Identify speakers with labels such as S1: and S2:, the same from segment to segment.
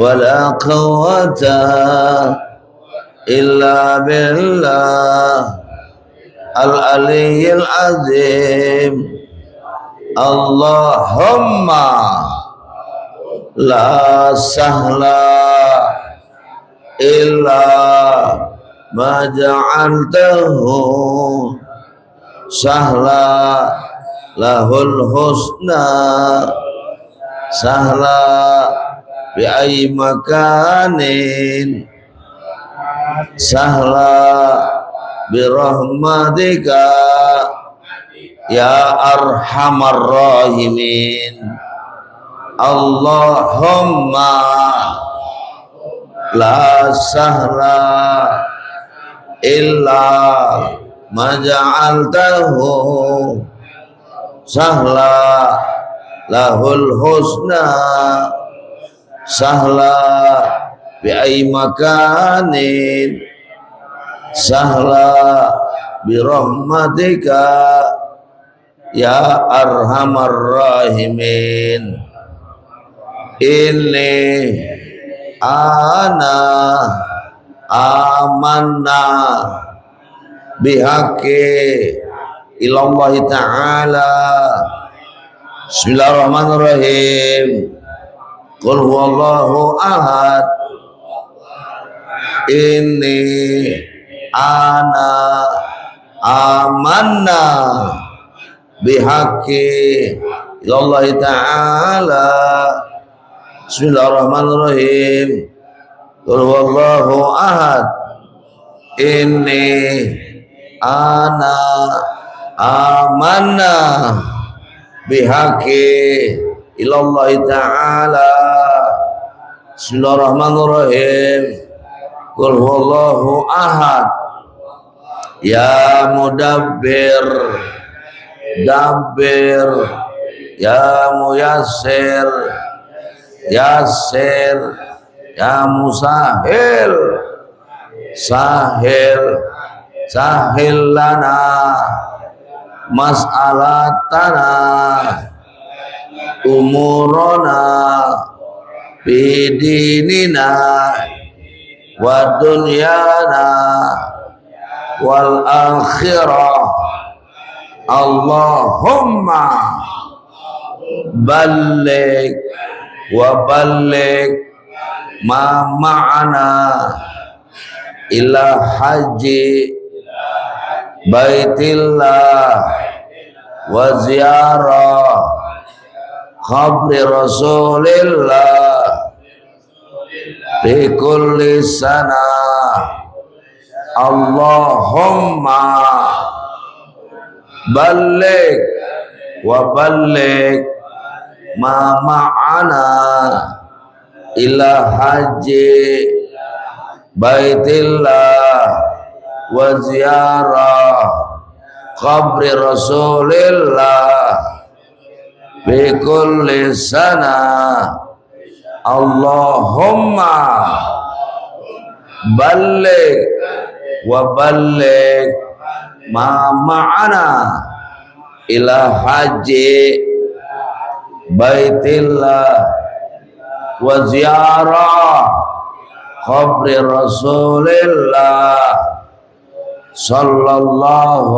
S1: wala quwwata illa billah al-aliyyil azim. Allahumma la sahla illa ma ja'altahu sahla, lahul husna sahla bi ayyi makanin sahla bi rahmatika ya arhamar rahimin. Allahumma la sahla illa ma ja'altahu sahla, lahul husna sahla bi ayyi makanin sahla bi rahmatika ya arhamar rahimin. Ini ana amanna bihaqi ilallahi ta'ala. Bismillahirrahmanirrahim. Qul huwallahu ahad. Ini ana amanna bihaqi ilallahi ta'ala. Bismillahirrahmanirrahim. Qul huwallahu ahad. Ini ana amanna bihaqi ilallahi ta'ala. Bismillahirrahmanirrahim. Qul huwallahu ahad. Ya mudabbir dabbir, ya muyassir yassir, ya musahil sahil, sahil lana mas'alatana umurana bidinina wa dunyana wal akhirah. Allahumma balligh wa balligh ma ma'ana ila haji baitillah wa ziyarah qabri rasulillah fi kulli sana. Allahumma balligh wa balligh ma ma'ana ila haji baitillah wa ziyarah qabri rasulillah fi kulli sana. Allahumma balligh wa balligh ma ma'ana ila haji baitillah wa ziyarah qabri rasulillah sallallahu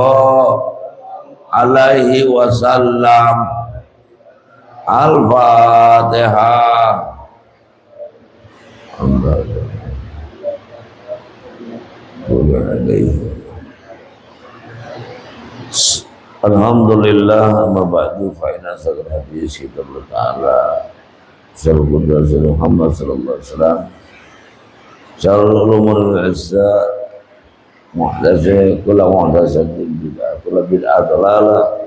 S1: alaihi wasallam. Al-Fatihah. Alhamdulillah, amma ba'du fa inna sayyidul hadis kitabullah ta'ala sallallahu Muhammad sallallahu alaihi wasallam. Syarrul umuril azza muhdatsatin kullu muhdatsatin bid'ah kullu bid'ah dalalah.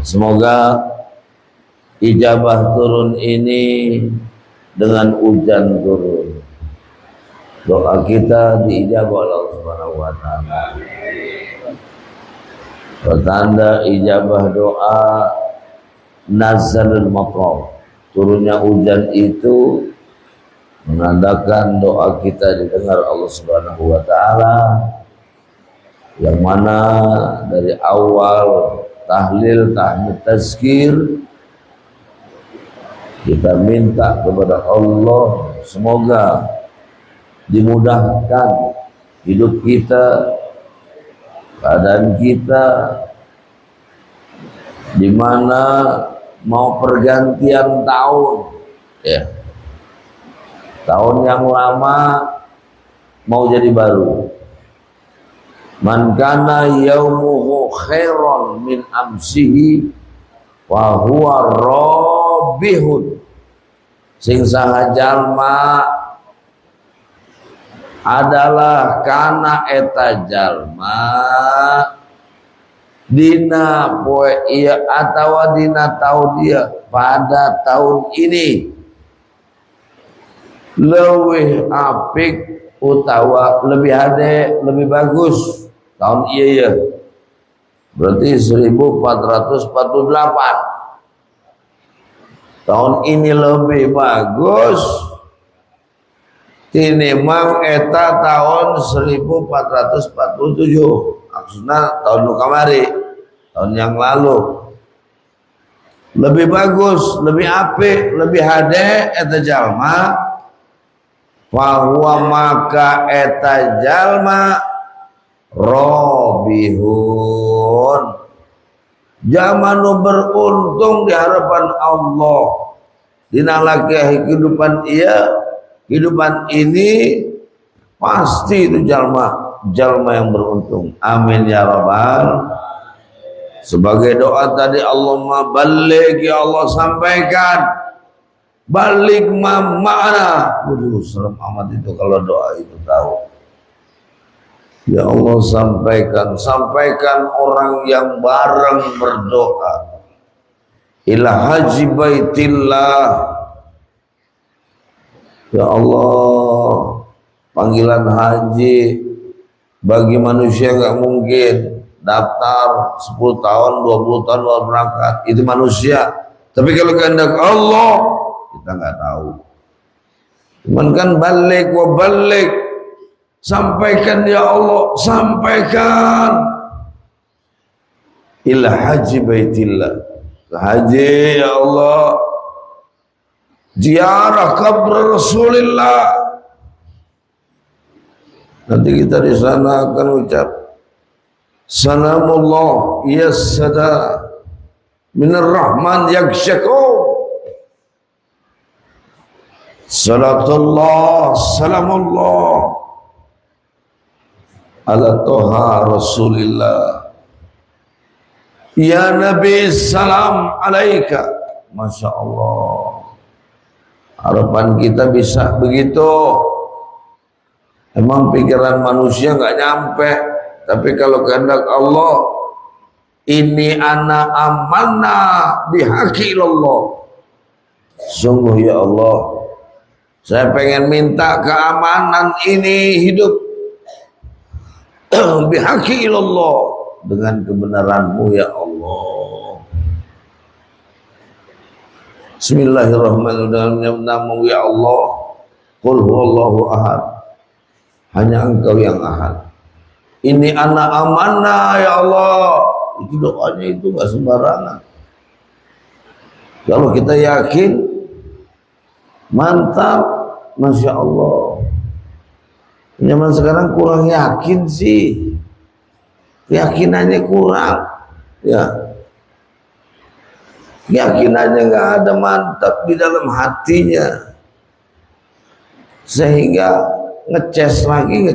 S1: Semoga ijabah turun ini dengan hujan turun, doa kita diijabah oleh Allah Subhanahu wa taala. Pertanda ijabah doa nazalul matar, turunnya hujan itu menandakan doa kita didengar Allah Subhanahu wa taala, yang mana dari awal tahlil, tahmid, tazkir Kita minta kepada Allah semoga dimudahkan hidup kita, keadaan kita, di mana mau pergantian tahun, ya, tahun yang lama mau jadi baru. Man kana yaumuhu khairan min amsihi wa huwa rabihun. Sing saha jalma adalah kana eta jalma dina poe iya atawa dina tahun dia pada tahun ini leuwih apik utawa lebih hade lebih bagus tahun iya ya, berarti 1448. Tahun ini lebih bagus tinimbang eta tahun 1447, maksudnya tahun kamari, tahun yang lalu. Lebih bagus, lebih apik, lebih hade eta jalma, bahwa maka eta jalma robihun, zaman beruntung di hadapan Allah. Dina laki kehidupan kehidupan ini pasti itu jalma yang beruntung. Amin ya rabbal. Sebagai doa tadi, Allahumma baligh, ya Allah sampaikan, balik ma'ana. Waduh, serem amat itu kalau doa itu tahu. Ya Allah sampaikan orang yang bareng berdoa ila haji baitillah. Ya Allah, panggilan haji bagi manusia nggak mungkin daftar 10 tahun 20 tahun baru berangkat, itu manusia. Tapi kalau kehendak Allah kita nggak tahu. Cuman kan balik wa balik, sampaikan ya Allah, sampaikan ila haji baitillah, haji ya Allah, ziarah kubur Rasulullah. Nanti kita di sana akan ucap salamullah yassada minar rahman yakshakum, salatullah salamullah ala toha Rasulillah ya Nabi salam alaika. Masya Allah, harapan kita bisa begitu. Emang pikiran manusia nggak nyampe, tapi kalau kehendak Allah, ini ana amanah bihaqi Allah. Sungguh ya Allah, saya pengen minta keamanan ini hidup bihaqi Allah, dengan kebenaran-Mu ya Allah. Bismillahirrahmanirrahim. Namamu ya Allah, qul huwallahu ahad, hanya Engkau yang ahad. Ini anak amanah ya Allah. Itu doanya itu nggak sembarangan. Kalau kita yakin, mantap, masya Allah. Zaman sekarang kurang yakin sih, keyakinannya kurang, ya. Keyakinannya nggak ada mantap di dalam hatinya, sehingga ngeces lagi,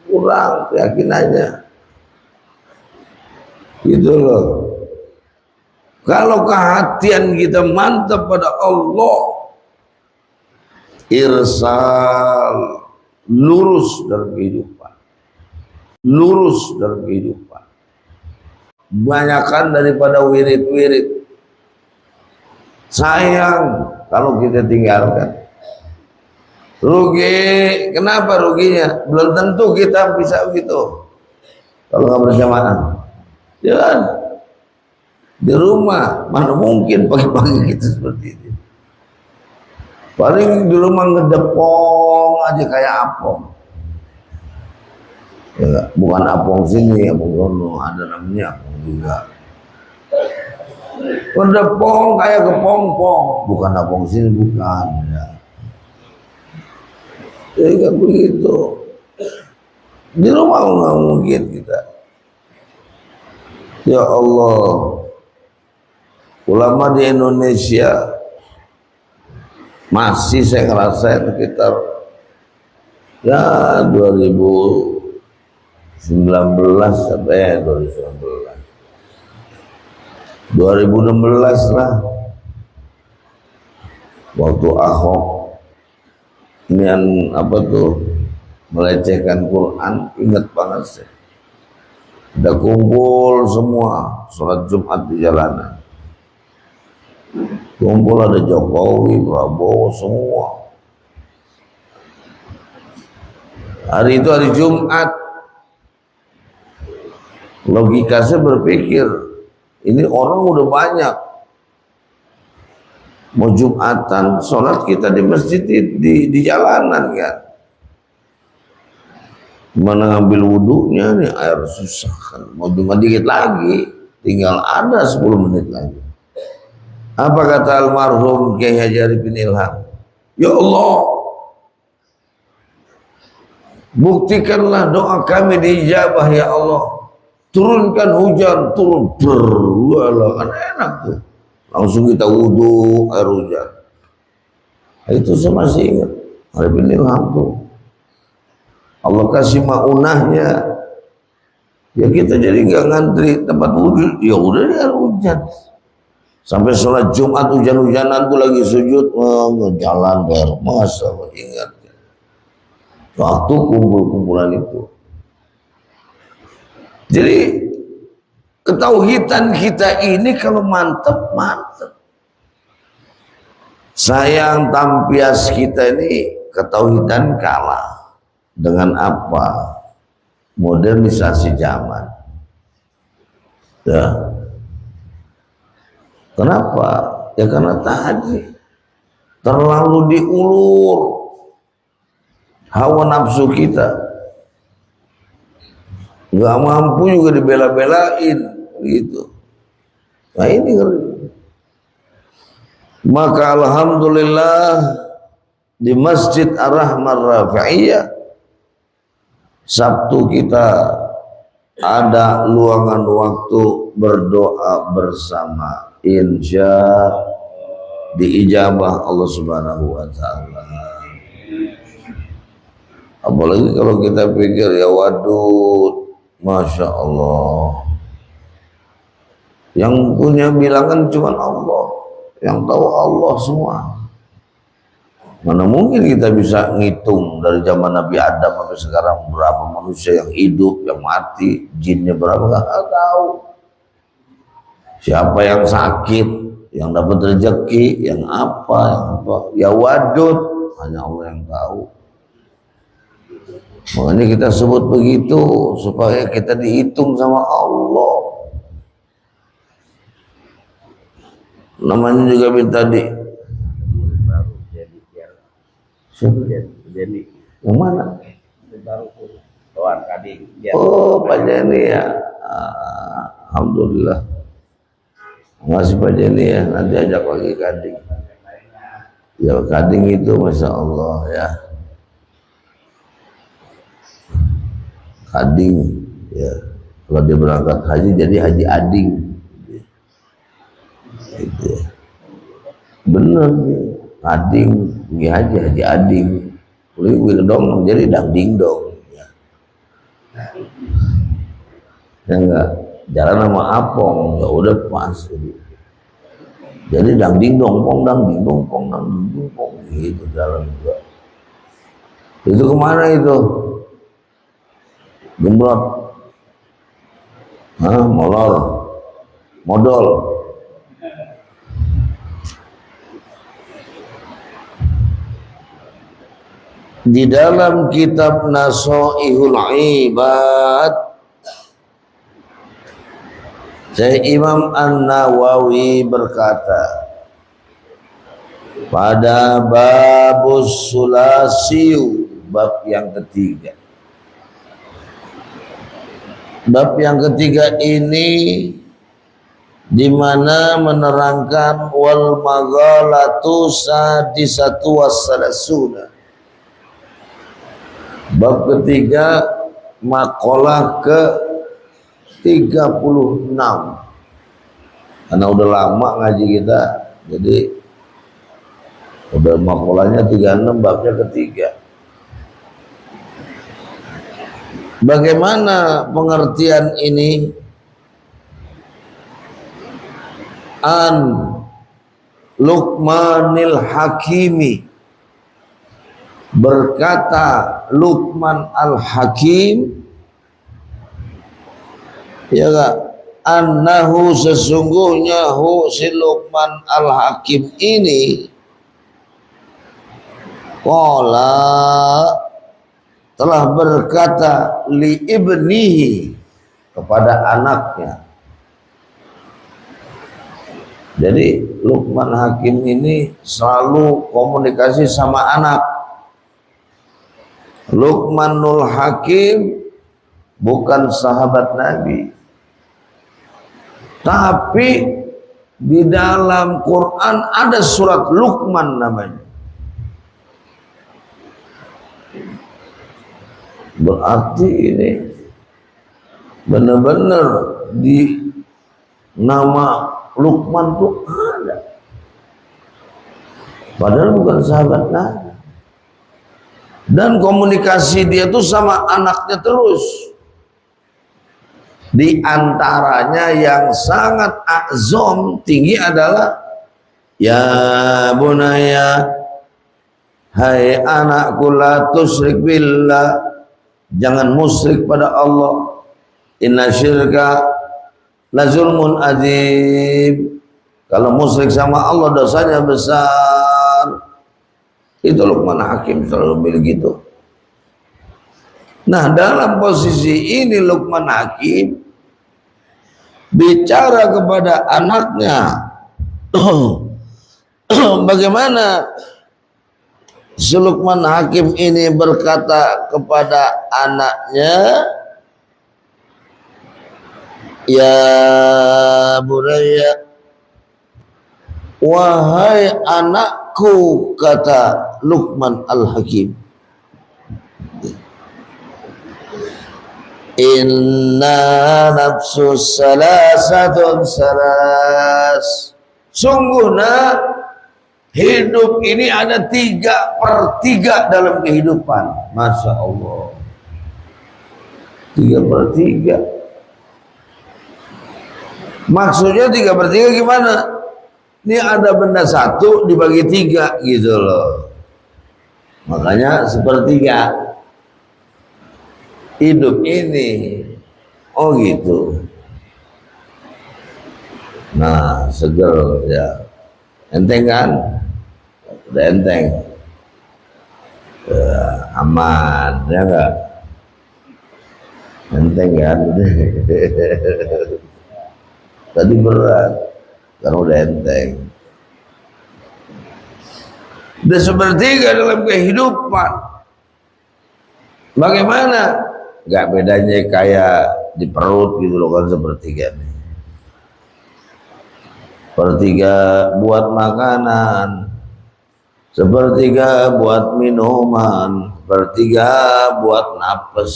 S1: kurang keyakinannya, gitu loh. Kalau kehatian kita mantap pada Allah, irsal, lurus dalam kehidupan, banyakkan daripada wirid-wirid. Sayang kalau kita tinggalkan. Rugi, kenapa ruginya? Belum tentu kita bisa begitu kalau nggak berjamaah. Jangan di rumah, mana mungkin pagi-pagi kita seperti ini. Paling di rumah ngedepong aja kayak apong. Ya, bukan apong sini, apong sono, ada namanya apong juga. Pendepong kayak kepompong, bukan apong sini bukan ya. Jadi kan begitu. Di rumah nggak mungkin kita. Ya Allah, ulama di Indonesia masih saya ngerasain sekitar ya 2019 sampai 2016 lah, waktu Ahok ini apa tuh melecehkan Quran, ingat banget saya. Udah kumpul semua sholat Jumat di jalanan, kumpul ada Jokowi, Prabowo semua. Hari itu hari Jumat, logika saya berpikir ini orang udah banyak, mau Jumatan sholat kita di masjid di jalanan kan, mana ngambil wudhunya nih, air susah kan, mau cuma dikit lagi, tinggal ada 10 menit lagi. Apa kata almarhum Kiai Haji Arifin Ilham? Ya Allah, buktikanlah doa kami diijabah ya Allah, turunkan hujan, turun berwala, kan enak tuh, langsung kita wudhu air hujan. Itu saya masih ingat Arifin Ilham tuh, Allah kasih maunahnya ya, kita jadi nggak ngantri tempat wudhu, ya udah di air hujan. Sampai sholat Jumat hujan-hujanan tuh lagi sujud, jalan ke masa ingat waktu kumpul-kumpulan itu. Jadi ketauhidan kita ini kalau mantep. Sayang tampias kita ini ketauhidan kalah dengan apa? Modernisasi zaman. Ya. Kenapa? Ya karena tadi terlalu diulur hawa nafsu kita, nggak mampu juga dibela-belain gitu. Nah ini maka alhamdulillah di Masjid Ar-Rahmah Rafi'iyah Sabtu kita ada luangan waktu berdoa bersama, insya diijabah Allah Subhanahu wa Ta'ala. Apalagi kalau kita pikir ya waduh, Masya Allah, yang punya bilangan cuma Allah, yang tahu Allah semua. Mana mungkin kita bisa ngitung dari zaman Nabi Adam sampai sekarang berapa manusia yang hidup, yang mati, jinnya berapa, nggak tahu. Siapa yang sakit, yang dapat rezeki, yang apa, ya wadud, hanya Allah yang tahu. Makanya kita sebut begitu supaya kita dihitung sama Allah. Namanya juga minta
S2: Jadi
S1: yang mana?
S2: baru Tuan Kading.
S1: Oh, Pak Jeni ya. Alhamdulillah. Masih Pak Jeni ya, nanti ajak lagi Kading. Ya Kading itu Masya Allah ya. Kading ya. Kalau dia berangkat haji jadi Haji Ading. Gitu. Bener nih. Ading, Haji Ading. Kulit dong jadi dang ding dong. Ya enggak jalan sama Apong, ya udah pas. Jadi dang ding dong pong, dang ding dong pong, dang ding dong pong, gitu jalan juga. Itu kemana itu? Gembrot, molor, modal. Di dalam kitab Nasoihul Ibad, Syekh Imam An-Nawawi berkata pada babus sulasiu, bab yang ketiga. Bab yang ketiga ini di mana menerangkan wal maghalatu sadisatu wassalasuna. Bab ketiga, makalah ke 36. Karena udah lama ngaji kita, jadi udah makalahnya 36, babnya ketiga. Bagaimana pengertian ini? An Luqmanil Hakimi, berkata Luqman Al-Hakim, ya gak? Annahu, sesungguhnya si Luqman Al-Hakim ini qala, telah berkata li ibnihi, kepada anaknya. Jadi Luqman Hakim ini selalu komunikasi sama anak. Luqmanul Hakim bukan sahabat Nabi, tapi di dalam Quran ada surat Luqman namanya. Berarti ini benar-benar di nama Luqman tuh ada, padahal bukan sahabat Nabi. Dan komunikasi dia tuh sama anaknya terus. Di antaranya yang sangat azam tinggi adalah ya bunaya, hai anakku, la tusyrik billah, jangan musyrik pada Allah, inna syirka la zulmun azim, kalau musyrik sama Allah dosanya besar. Itu Luqman Hakim selalu begitu. Nah, dalam posisi ini Luqman Hakim bicara kepada anaknya. Bagaimana si Luqman Hakim ini berkata kepada anaknya, ya bunayya, wahai anakku, kata Luqman Al-Hakim, inna nafsu salasatun salas, sungguhnya hidup ini ada 3/3 dalam kehidupan. Masya Allah, 3/3. Maksudnya 3/3 gimana? Ini ada benda satu dibagi 3 gitu loh. Makanya 1/3 hidup ini. Oh gitu. Nah, seger ya. Enteng kan? Udah enteng. Aman, ya enggak? Enteng kan? Tadi berat, karena udah enteng. Udah 1/3 dalam kehidupan. Bagaimana? Gak bedanya kayak di perut gitu loh kan, 1/3 nih. 1/3 buat makanan, 1/3 buat minuman, 1/3 buat napes.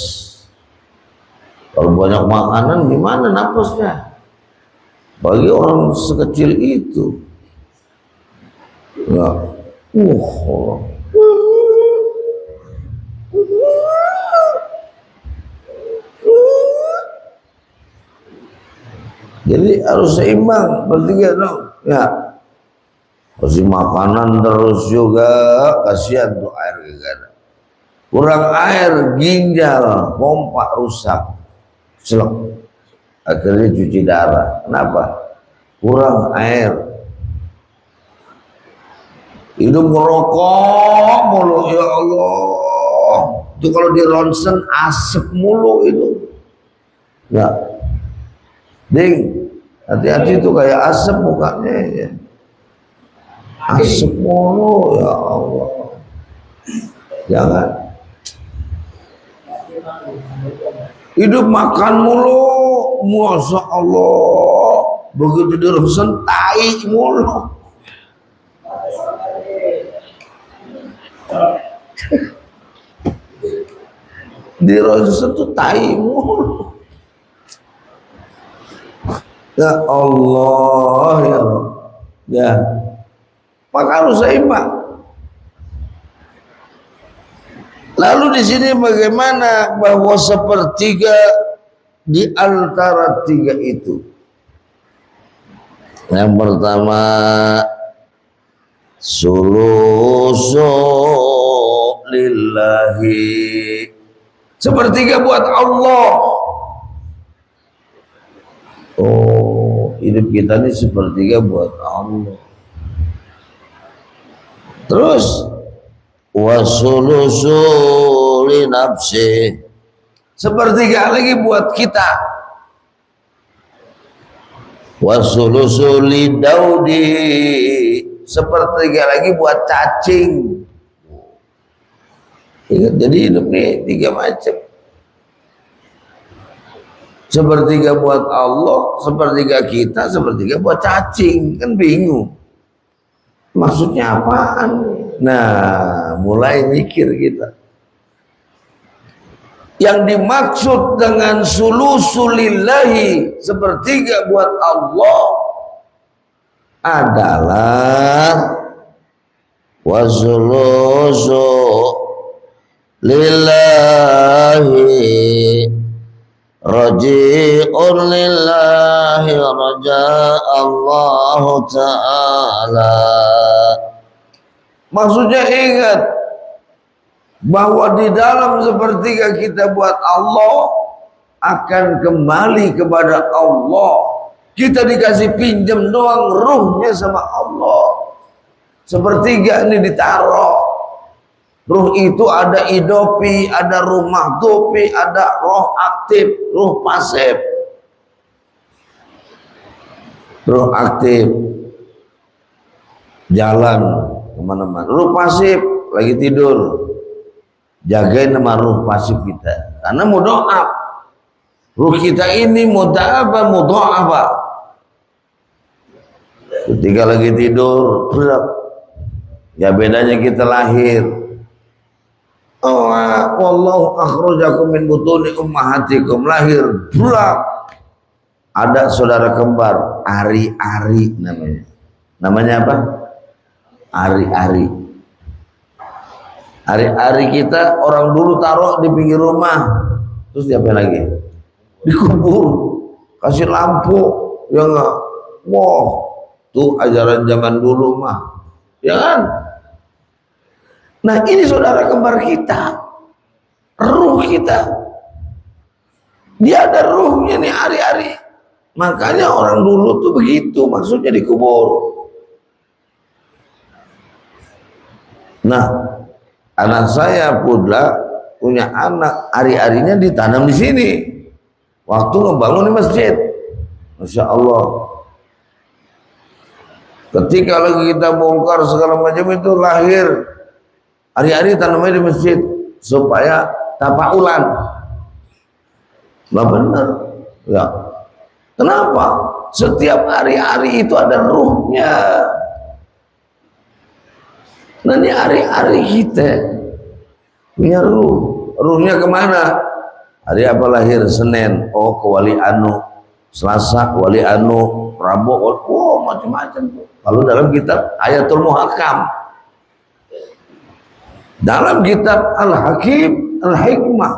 S1: Kalau banyak makanan gimana napesnya? Bagi orang sekecil itu, ya, jadi harus seimbang, 1/3 dong. Ya, kasih makanan terus juga, kasihan tuh air gak. Kurang air, ginjal, pompa rusak, selek. Akhirnya cuci darah. Kenapa? Kurang air. Hidup ngerokok mulu, ya Allah. Itu kalau di ronsen asap mulu itu. Ya, ding, hati-hati itu kayak asap mukanya ya. Asap mulu, ya Allah. Jangan. Hidup makan mulu, Masya Allah. begitu dirusun tai mulu. Dirusun tuh tai mulu. Ya Allah ya Rabb. Ya, maka harus seimbang. Lalu di sini bagaimana bahwa sepertiga di antara tiga itu? Yang pertama, sulusu lillahi, sepertiga buat Allah. Oh, hidup kita ini sepertiga buat Allah. Terus wasulusu li nafsi, sepertiga lagi buat kita. Wasulusu li daudi, sepertiga lagi buat cacing. Ingat, jadi hidup nih tiga macam. Sepertiga buat Allah, sepertiga kita, sepertiga buat cacing. Kan bingung maksudnya apaan? Nah, mulai mikir kita. Yang dimaksud dengan sulusulillahi, sepertiga buat Allah, adalah wasulusu lillahi raji'un lillahi raja'allahu ta'ala. Maksudnya ingat bahwa di dalam sepertiga kita buat Allah akan kembali kepada Allah. Kita dikasih pinjam doang ruhnya sama Allah. Sepertiga ini ditaruh. Ruh itu ada idopi, ada ruh mahdupi, ada roh aktif, ruh pasif. Ruh aktif jalan kemana-mana. Ruh pasif lagi tidur, jagain nama ruh pasif kita. Karena mudha'af. Ruh kita ini mudha'afa. Ketika lagi tidur, ya bedanya kita lahir. Oh, wallahu akhrajakum min butuni ummahatikum, lahir bulat. Ada saudara kembar, ari-ari namanya. Namanya apa? Ari-ari. Ari-ari kita orang dulu taruh di pinggir rumah. Terus diapain lagi? Dikubur. Kasih lampu, ya enggak? Wow, tuh ajaran zaman dulu mah. Ya kan? Nah, ini saudara kembar kita, ruh kita, dia ada ruhnya nih, hari-hari. Makanya orang dulu tuh begitu, maksudnya dikubur. Nah, anak saya pula punya anak, hari-harinya ditanam di sini. Waktu ngebangun di masjid, Masya Allah. Ketika lagi kita bongkar segala macam itu lahir. Hari-hari tanamnya di masjid supaya tafaulan. Nah benar. Ya. Kenapa? Setiap hari-hari itu ada ruhnya. Nah ini hari-hari kita punya ruh. Ruhnya kemana? Hari apa lahir? Senin. Oh ke Wali Anu. Selasa Wali Anu. Rabu. Oh macam-macam. Kalau dalam kitab Ayatul Muhakam. Dalam kitab Al-Hakim Al-Hikmah,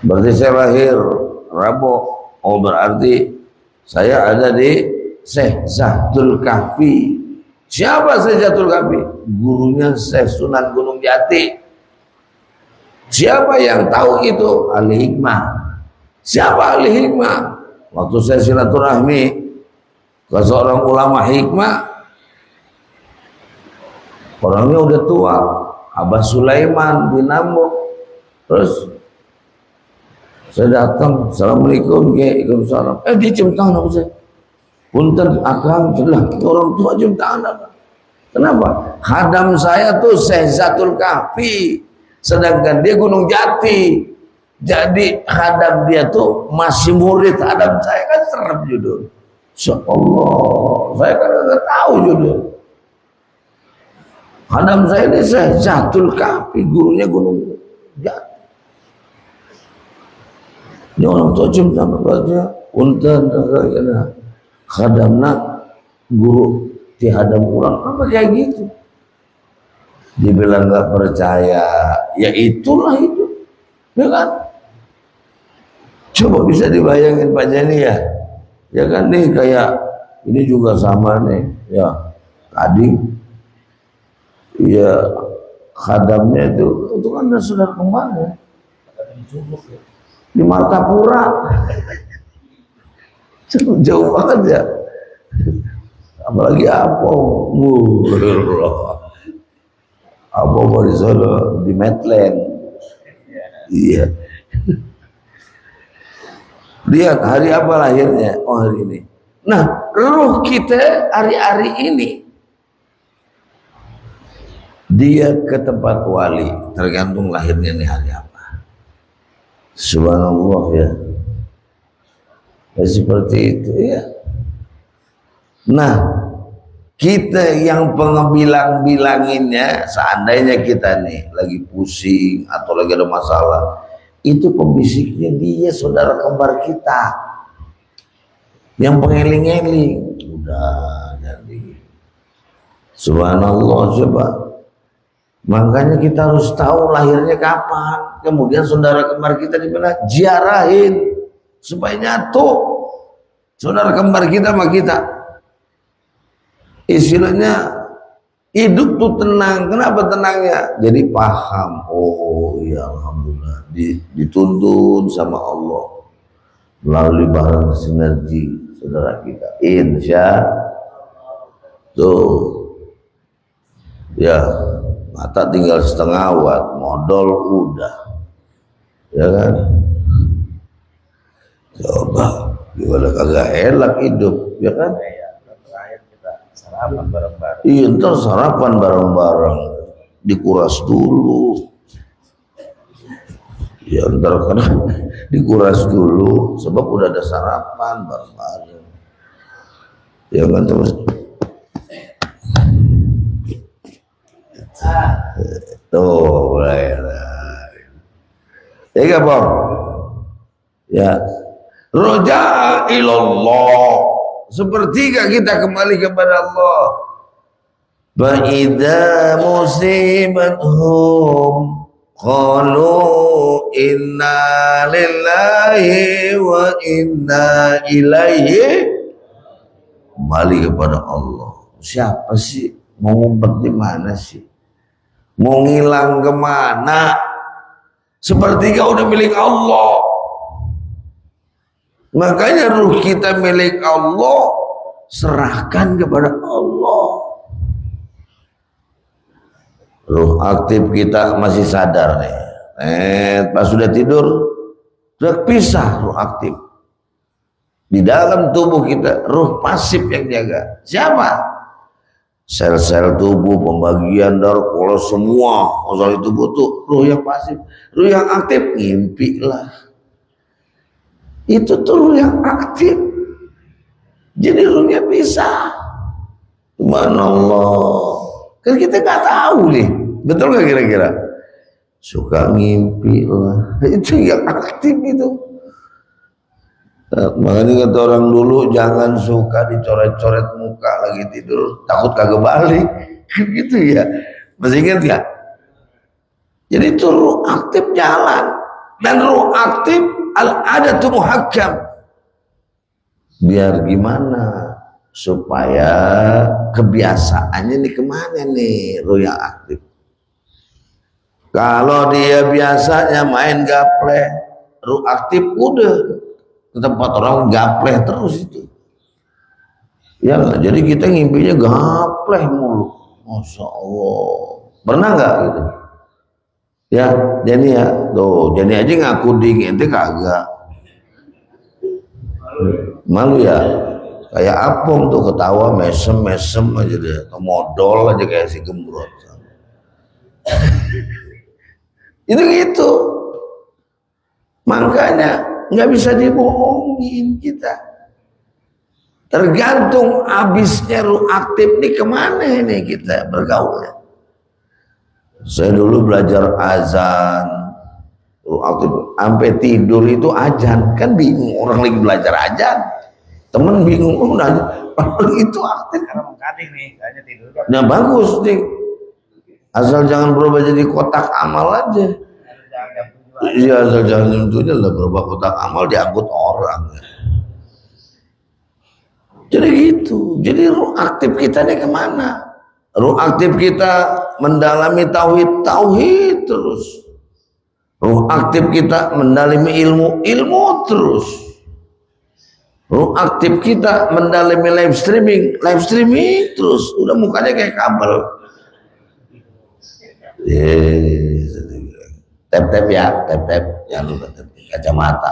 S1: berarti saya lahir Rabu, oh berarti saya ada di Syekh Zahdul Kahfi. Siapa Syekh Zahdul Kahfi? Gurunya Syekh Sunan Gunung Jati. Siapa yang tahu itu? Ahli hikmah. Siapa ahli hikmah? Waktu saya silaturahmi ke seorang ulama hikmah, orangnya udah tua, Abah Sulaiman bin Amr. Terus saya datang, assalamualaikum, waalaikumsalam. Dia cium tangan aku saya. Punten akang, lah orang tua cium tangan apa? Kenapa? Hadam saya tuh Syekh Zatul Kahfi, sedangkan dia Gunung Jati. Jadi khadam dia tuh masih murid khadam saya, kan serem judul. Insyaallah, saya kan nggak tahu judul. Khadam saya ini Zatul Kahfi, gurunya Gunung Jati. Ini orang tua cinta baca untan khadamna guru dihadam orang apa kayak gitu. Dibilang nggak percaya, ya itulah itu, ya kan? Coba bisa dibayangin Pak Jani ya kan nih, kayak ini juga sama nih, ya tadi, ya khadamnya itu kan saudara kembar ya, di Martapura, jauh banget ya, apalagi apa di Solo, di Medland. Iya. Lihat hari apa lahirnya? Oh, hari ini. Nah, ruh kita hari-hari ini dia ke tempat wali, tergantung lahirnya nih hari apa. Subhanallah ya. Ya seperti itu ya. Nah, kita yang pengebilang-bilanginnya, seandainya kita nih lagi pusing atau lagi ada masalah, itu pembisiknya dia saudara kembar kita yang pengeling-eling. Udah jadi subhanallah. Coba, makanya kita harus tahu lahirnya kapan, kemudian saudara kembar kita di mana, ziarahin supaya nyatu saudara kembar kita sama kita. Istilahnya hidup tuh tenang. Kenapa tenangnya? Jadi paham, oh ya alhamdulillah, dituntun sama Allah melalui barang sinergi saudara kita, insya tuh ya, mata tinggal setengah watt, modal udah, ya kan? Coba gimana kagak enak hidup, ya kan?
S2: Sarapan bareng-bareng.
S1: Iya, ntar sarapan bareng-bareng, dikuras dulu. Ya ntar kan dikuras dulu, sebab udah ada sarapan bareng-bareng. Ya kan terus. Tuh, mulai. Ya gak Bang? Ya. Roja ilallah. Sepertiga kita kembali kepada Allah. Ba'idha musibatuhum qalu inna lillahi wa inna ilaihi. Kembali kepada Allah. Siapa sih? Mau ngumpet di mana sih? Mau ngilang kemana? Sepertiga udah milik Allah. Makanya ruh kita milik Allah, serahkan kepada Allah. Ruh aktif kita masih sadar nih. Pas sudah tidur, sudah pisah ruh aktif. Di dalam tubuh kita, ruh pasif yang jaga. Siapa? Sel-sel tubuh, pembagian darah, kalau semua masalah tubuh itu ruh yang pasif. Ruh yang aktif, ngimpi lah. Itu tuh yang aktif, jadi ruhnya bisa. Subhanallah, kan kita nggak tahu nih, betul nggak kira-kira? Suka ngimpi lah, itu yang aktif itu. Nah, makanya kata orang dulu, jangan suka dicoret-coret muka lagi tidur, takut kagak balik, gitu ya. Masih ingat ya? Jadi itu ruh aktif jalan, dan ruh aktif al-adatu muhakkam. Biar gimana supaya kebiasaannya nih kemana nih ruh yang aktif. Kalau dia biasanya main gapleh, ruh aktif udah ke tempat orang gapleh terus itu. Ya, jadi kita ngimpinya gapleh mulu. Masya Allah. Pernah nggak gitu? Ya, Jenny ya, tuh Jenny aja ngaku dingin, ente kagak. Malu ya, kayak Apung tuh ketawa mesem aja deh, atau modal aja kayak si Gembrot. Itu gitu. Makanya nggak bisa dibohongin kita. Tergantung habisnya ruh aktif nih kemana ini kita bergaulnya. Saya dulu belajar azan, ruh aktif sampai tidur itu azan, kan bingung orang lagi belajar azan, temen bingung orang itu aktif.
S2: Karena mengkading nih, kayaknya tidur.
S1: Nah bagus nih, asal jangan berubah jadi kotak amal aja. Iya, asal jangan tentunya lah berubah kotak amal diangkut orang. Jadi gitu. Jadi ruh aktif kita ini kemana? Ruh aktif kita mendalami tauhid terus. Ruh aktif kita mendalami ilmu terus. Ruh aktif kita mendalami live streaming terus. Udah mukanya kayak kabel. Tap ya, jangan lupa kacamata.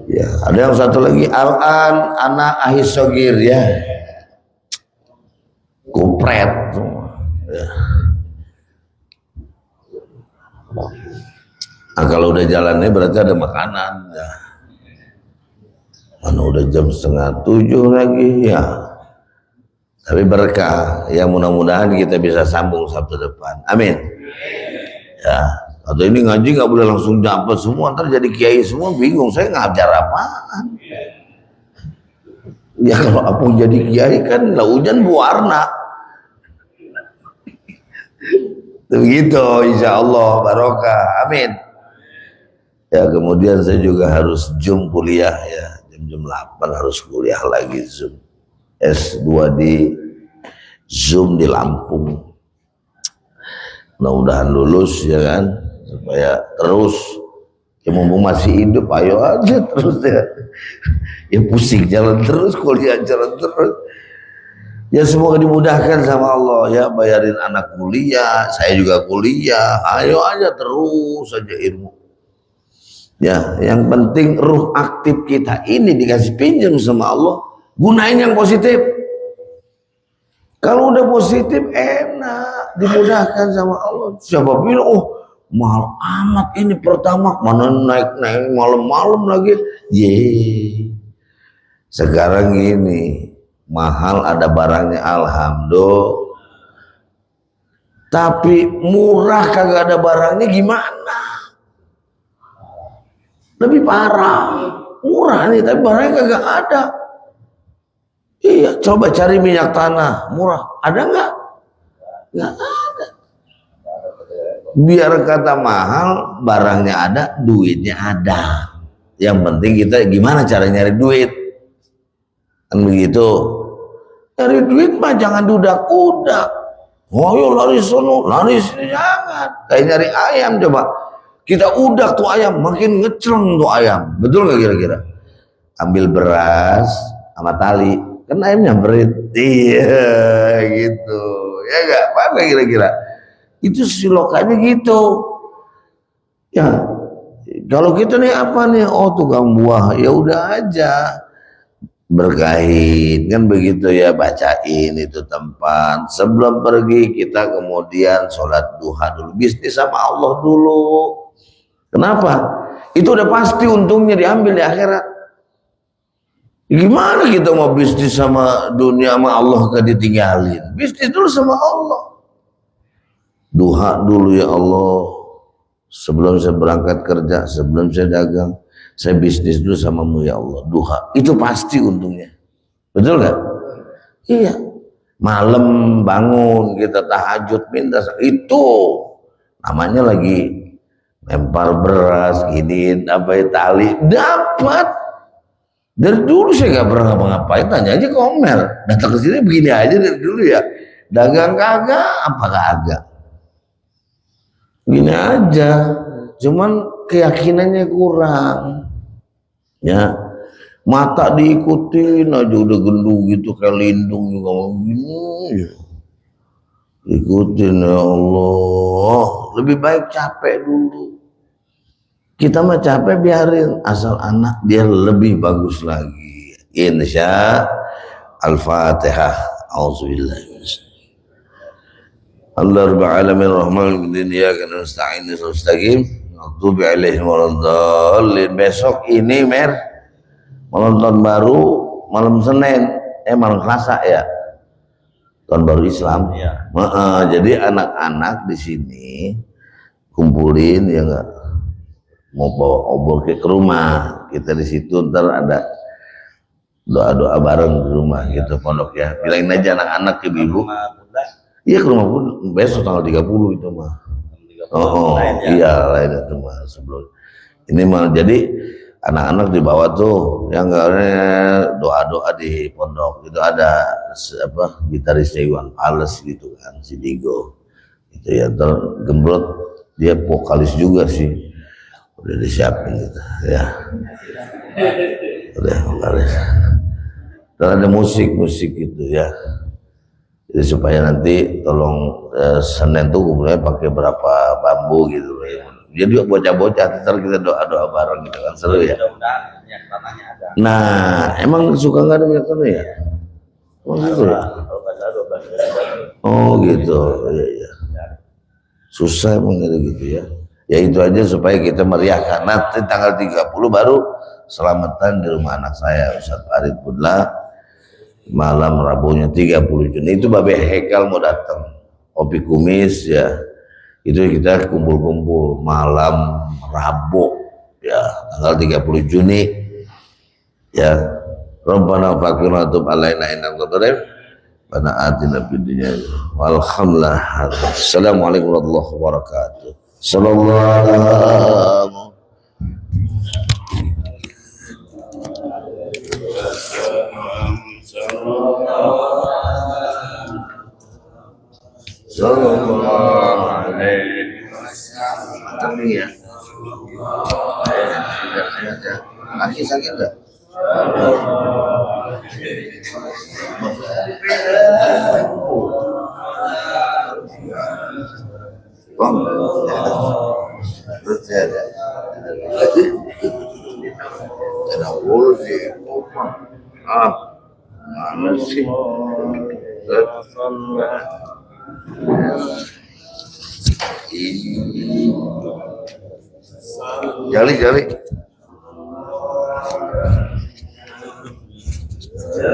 S1: Ya, ada yang satu lagi al-an anak ahisogir ya. Kupret semua. Ya. Nah, kalau udah jalannya berarti ada makanan ya. Mana udah jam 6:30 lagi ya. Tapi berkah ya, mudah-mudahan kita bisa sambung Sabtu depan. Amin. Ya, atau ini ngaji nggak boleh langsung dapat semua, ntar jadi kiai semua bingung, saya ngajar apaan? Ya kalau apa jadi kiai kan lah hujan berwarna. Begitu, insya Allah barokah, amin. Ya kemudian saya juga harus Zoom kuliah ya, jam 8 harus kuliah lagi Zoom. S2 di Zoom di Lampung. Mudah-mudahan lulus ya kan, supaya terus ya mumpung masih hidup ayo aja terus ya pusing jalan terus, kuliah jalan terus ya, semoga dimudahkan sama Allah ya, bayarin anak kuliah, saya juga kuliah, ayo aja terus saja ilmu ya. Yang penting ruh aktif kita ini dikasih pinjam sama Allah, gunain yang positif. Kalau udah positif enak, dimudahkan sama Allah. Siapa bilang, oh mahal amat ini pertama, mana naik malam-malam lagi. Sekarang gini, mahal ada barangnya alhamdulillah. Tapi murah kagak ada barangnya gimana? Lebih parah. Murah nih tapi barangnya kagak ada. Iya, coba cari minyak tanah murah, ada nggak? Nggak ada. Biar kata mahal, barangnya ada, duitnya ada. Yang penting kita gimana cara nyari duit, kan begitu. Nyari duit mah jangan dudak-udak. Oh yo lari sono, lari sini, jangan. Kayak nyari ayam coba. Kita udak tuh ayam, makin ngecleng tuh ayam. Betul nggak kira-kira? Ambil beras sama tali. Kan ayam nyamperin, iya gitu, ya nggak apa kira-kira, itu silokannya gitu, ya. Kalau kita nih apa nih, oh tukang buah, ya udah aja, berkahin kan begitu ya, bacain itu tempat, sebelum pergi kita kemudian sholat duha dulu, bisnis sama Allah dulu. Kenapa? Itu udah pasti untungnya diambil di akhirat. Gimana kita mau bisnis sama dunia sama Allah gak ditinggalin? Bisnis dulu sama Allah. Duha dulu ya Allah. Sebelum saya berangkat kerja, sebelum saya dagang, saya bisnis dulu samamu ya Allah. Duha. Itu pasti untungnya. Betul gak? Iya. Malam bangun kita tahajud minta, itu namanya lagi lempar beras, gini, apa tali, dapat. Dari dulu saya nggak pernah ngapa-ngapain, tanya aja ke Omer, datang ke sini begini aja dari dulu ya, dagang kagak, apa kagak, gini aja, cuman keyakinannya kurang, ya, mata diikutin aja udah gendut gitu kayak lindung juga mau gini, ya. Ikutin ya Allah, lebih baik capek dulu. Kita mah capek biarin, asal anak dia lebih bagus lagi. Insya Al-Fatihah. Auzubillah. Allah Rabbil Alamin Rahman Iyyaka nasta'in ihdinas siratal mustaqim. Maghdubi alaihim waladdallin. Besok ini malam tahun baru, malam Senin, malam Selasa ya. Tahun baru Islam.
S2: Iya.
S1: Jadi anak-anak di sini kumpulin ya enggak, mau bawa obor ke rumah. Kita di situ ntar ada doa-doa bareng di rumah gitu pondok ya. Bilangin aja anak-anak ke ibu. Iya ke rumah pun besok tanggal 30 itu mah. Iya lain itu mah sebelum. Ini mah jadi anak-anak dibawa tuh yang doa-doa di pondok itu ada gitarisnya Iwan Fals gitu kan, si Digo itu ya, tergembrot dia vokalis juga sih, udah disiapin gitu ya, udah vokalis. Dan ada musik gitu ya, jadi supaya nanti tolong Senin tuh mulai pakai berapa bambu gitu ya. Jadi bocah-bocah ntar kita doa-doa bareng gitu kan, seru ya. Nah, emang suka nggak ada minyak tanah ya? Oh gitu ya? Oh gitu, iya. Susah emang gitu ya. Ya itu aja supaya kita meriahkan. Nanti tanggal 30 baru selamatan di rumah anak saya, Ustaz Farid Budla. Malam Rabunya 30 Juni itu Babe Hekal mau datang. Kopi kumis ya. Itu kita kumpul-kumpul malam Rabu ya tanggal 30 Juni ya. Rabbana faqina tub alaina innaka qadir bana atina fid dunya walhamdulillah. Assalamualaikum warahmatullahi wabarakatuh. Sallallahu alaihi wasallam. Ya. Kaki sakit enggak? Bang. Terus ada. Ada urus sih. Mana sih? Jali. Ya,